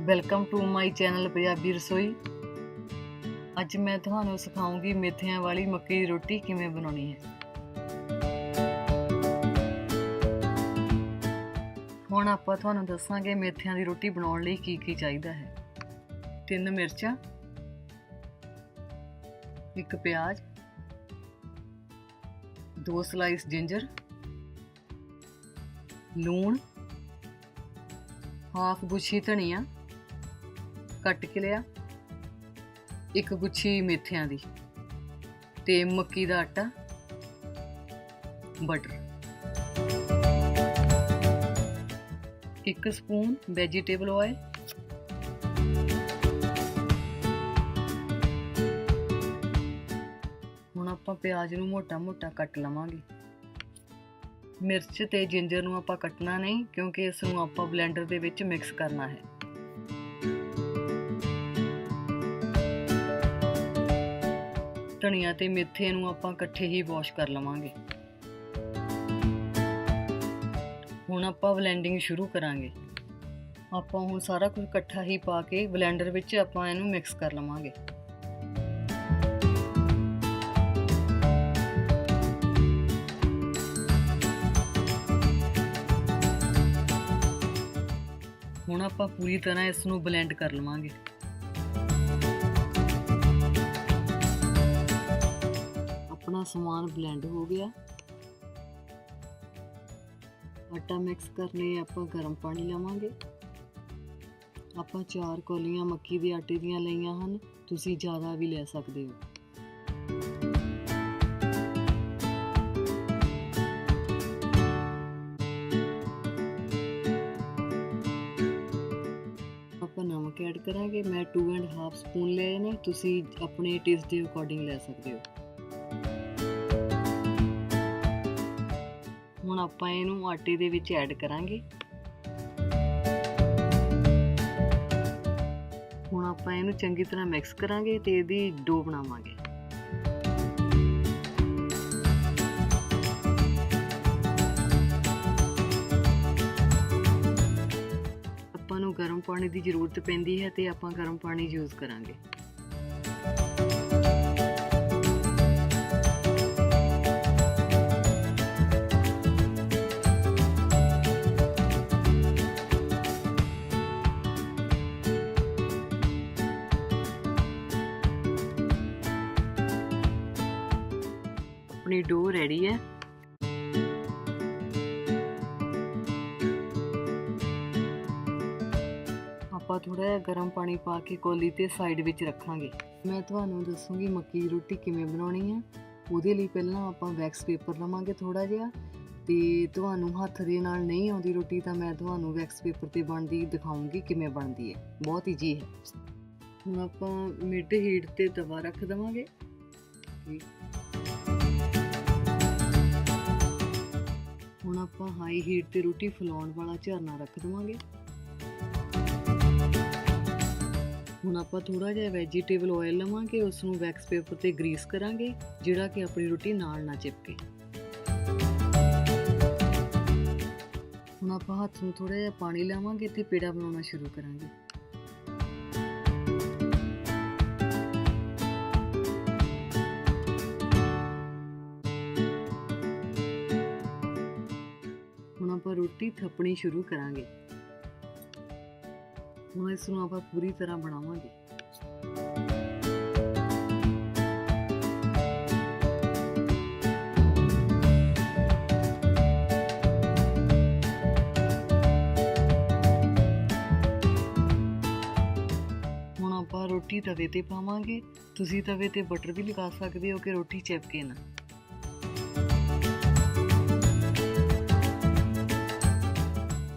Welcome to my channel Punjabi Rasoi. ਅੱਜ ਮੈਂ ਤੁਹਾਨੂੰ ਸਿਖਾਉਂਗੀ ਮੇਥਿਆਂ ਵਾਲੀ ਮੱਕੀ ਦੀ ਰੋਟੀ ਕਿਵੇਂ ਬਣਾਉਣੀ ਹੈ। ਹੁਣ ਆਪਾਂ ਤੁਹਾਨੂੰ ਦੱਸਾਂਗੇ ਮੇਥਿਆਂ ਦੀ ਰੋਟੀ ਬਣਾਉਣ ਲਈ ਕੀ ਚਾਹੀਦਾ ਹੈ। 3 ਮਿਰਚਾਂ, 1 ਪਿਆਜ਼, 2 ਸਲਾਈਸ ਜਿੰਜਰ, ਲੂਣ, हाफ गुच्छी धनिया कट के लिया, 1 गुच्छी मेथियां दी ते मक्की दा आटा, बटर, 1 स्पून वैजीटेबल ऑयल, हुण आपां प्याज नूं मोटा मोटा कट लवांगे। मिर्च ते जिंजर नूं आपां कटना नहीं क्योंकि इस नूं आपां ब्लेंडर दे विच मिक्स करना है। धनिया ते मेथे नूं आपां इकट्ठे ही वॉश कर लवांगे। हुण आपां ब्लेंडिंग शुरू करांगे। आपां हुण सारा कुछ इकट्ठा ही पा के ब्लेंडर विच आपां इहनूं मिक्स कर लवांगे। ਹੁਣ ਆਪਾਂ ਪੂਰੀ ਤਰ੍ਹਾਂ ਇਸ ਨੂੰ ਬਲੈਂਡ ਕਰ ਲਵਾਂਗੇ। ਆਪਣਾ ਸਮਾਨ ਬਲੈਂਡ ਹੋ ਗਿਆ। ਆਟਾ ਮਿਕਸ ਕਰਨੇ ਆਪਾਂ ਗਰਮ ਪਾਣੀ ਲਵਾਂਗੇ। ਆਪਾਂ 4 ਕੌਲੀਆਂ ਮੱਕੀ ਦੇ ਆਟੇ ਦੀਆਂ ਲਈਆਂ ਹਨ, ਤੁਸੀਂ ਜ਼ਿਆਦਾ ਵੀ ਲੈ ਸਕਦੇ ਹੋ। नमक ऐड करांगे। मैं 2.5 स्पून ले ने, तुसी अपने टेस्ट के अकॉर्डिंग ले सकते हो। हुण आपां इहनूं आटे दे विच ऐड करांगे। हुण आपां इहनूं चंगी तरह मिक्स करांगे ते इहदी डो बनावांगे। ਨੂੰ ਗਰਮ ਪਾਣੀ ਦੀ ਜ਼ਰੂਰਤ ਪੈਂਦੀ ਹੈ ਤੇ ਆਪਾਂ ਗਰਮ ਪਾਣੀ ਯੂਜ਼ ਕਰਾਂਗੇ। ਆਪਣੀ ਡੋ ਰੈਡੀ ਹੈ। ਆਪਾਂ ਥੋੜਾ ਜਿਹਾ ਗਰਮ ਪਾਣੀ ਪਾ ਕੇ ਕੋਲੀ ਤੇ ਸਾਈਡ ਵਿੱਚ ਰੱਖਾਂਗੇ। ਮੈਂ ਤੁਹਾਨੂੰ ਦੱਸੂਗੀ ਮੱਕੀ ਦੀ ਰੋਟੀ ਕਿਵੇਂ ਬਣਾਉਣੀ ਹੈ। ਉਹਦੇ ਲਈ ਪਹਿਲਾਂ ਆਪਾਂ ਵੈਕਸ ਪੇਪਰ ਲਵਾਂਗੇ ਥੋੜਾ ਜਿਹਾ, ਤੇ ਤੁਹਾਨੂੰ ਹੱਥ ਦੇ ਨਾਲ ਨਹੀਂ ਆਉਂਦੀ ਰੋਟੀ ਤਾਂ ਮੈਂ ਤੁਹਾਨੂੰ ਵੈਕਸ ਪੇਪਰ ਤੇ ਬਣਦੀ ਦਿਖਾਉਂਗੀ ਕਿਵੇਂ ਬਣਦੀ ਹੈ। ਬਹੁਤ ਈਜੀ ਹੈ। ਹੁਣ ਆਪਾਂ ਮਿਡ ਹੀਟ ਤੇ ਤਵਾ ਰੱਖ ਦੇਵਾਂਗੇ। ਹੁਣ ਆਪਾਂ ਹਾਈ ਹੀਟ ਤੇ ਰੋਟੀ ਫੁਲਾਉਣ ਵਾਲਾ ਝਰਨਾ ਰੱਖ ਦੇਵਾਂਗੇ। ਹੁਣ ਆਪਾਂ ਥੋੜਾ ਜਿਹਾ ਵੈਜੀਟੇਬਲ ਆਇਲ ਲਵਾਂਗੇ, ਉਸ ਨੂੰ ਵੈਕਸ ਪੇਪਰ ਤੇ ਗਰੀਸ ਕਰਾਂਗੇ ਜਿਹੜਾ ਕਿ ਆਪਣੀ ਰੋਟੀ ਨਾਲ ਨਾ ਚਿਪਕੇ। ਹੁਣ ਆਪਾਂ ਹੱਥ ਨੂੰ ਥੋੜਾ ਜਿਹਾ ਪਾਣੀ ਲਾਵਾਂਗੇ ਤੇ ਪੇੜਾ ਬਣਾਉਣਾ ਸ਼ੁਰੂ ਕਰਾਂਗੇ। ਹੁਣ ਆਪਾਂ ਰੋਟੀ ਥੱਪਣੀ ਸ਼ੁਰੂ ਕਰਾਂਗੇ। ਹੁਣ ਇਸ ਨੂੰ ਆਪਾਂ ਪੂਰੀ ਤਰ੍ਹਾਂ ਬਣਾਵਾਂਗੇ। ਹੁਣ ਆਪਾਂ ਰੋਟੀ ਤਵੇ ਤੇ ਪਾਵਾਂਗੇ। ਤੁਸੀਂ ਤਵੇ ਤੇ ਬਟਰ ਵੀ ਲਗਾ ਸਕਦੇ ਹੋ ਕਿ ਰੋਟੀ ਚਿਪਕੇ ਨਾ।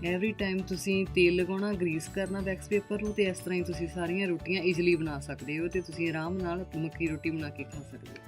ਐਵਰੀ ਟਾਈਮ ਤੁਸੀਂ ਤੇਲ ਲਗਾਉਣਾ, ਗਰੀਸ ਕਰਨਾ ਵੈਕਸ ਪੇਪਰ ਨੂੰ, ਤੇ ਇਸ ਤਰ੍ਹਾਂ ਹੀ ਤੁਸੀਂ ਸਾਰੀਆਂ ਰੋਟੀਆਂ ਈਜ਼ੀਲੀ ਬਣਾ ਸਕਦੇ ਹੋ ਤੇ ਤੁਸੀਂ ਆਰਾਮ ਨਾਲ ਮੱਕੀ ਰੋਟੀ ਬਣਾ ਕੇ ਖਾ ਸਕਦੇ ਹੋ।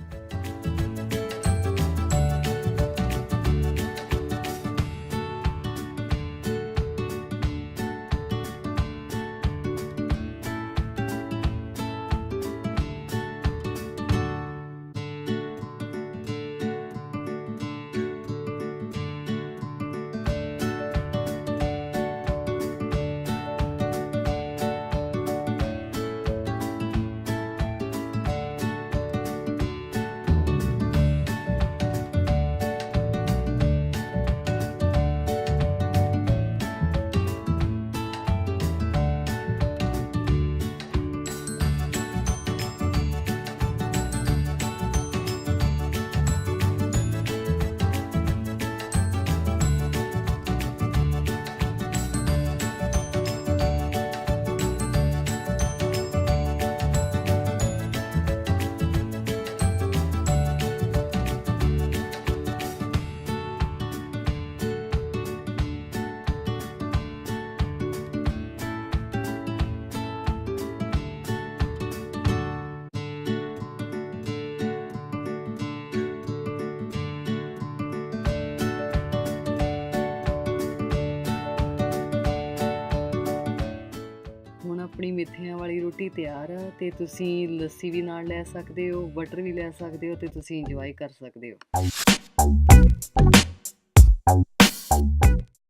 ਹੁਣ ਆਪਣੀ ਮੇਥਿਆਂ ਵਾਲੀ ਰੋਟੀ ਤਿਆਰ ਆ ਤੇ ਤੁਸੀਂ ਲੱਸੀ ਵੀ ਨਾਲ ਲੈ ਸਕਦੇ ਹੋ, ਬਟਰ ਵੀ ਲੈ ਸਕਦੇ ਹੋ ਤੇ ਤੁਸੀਂ ਇੰਜੋਏ ਕਰ ਸਕਦੇ ਹੋ।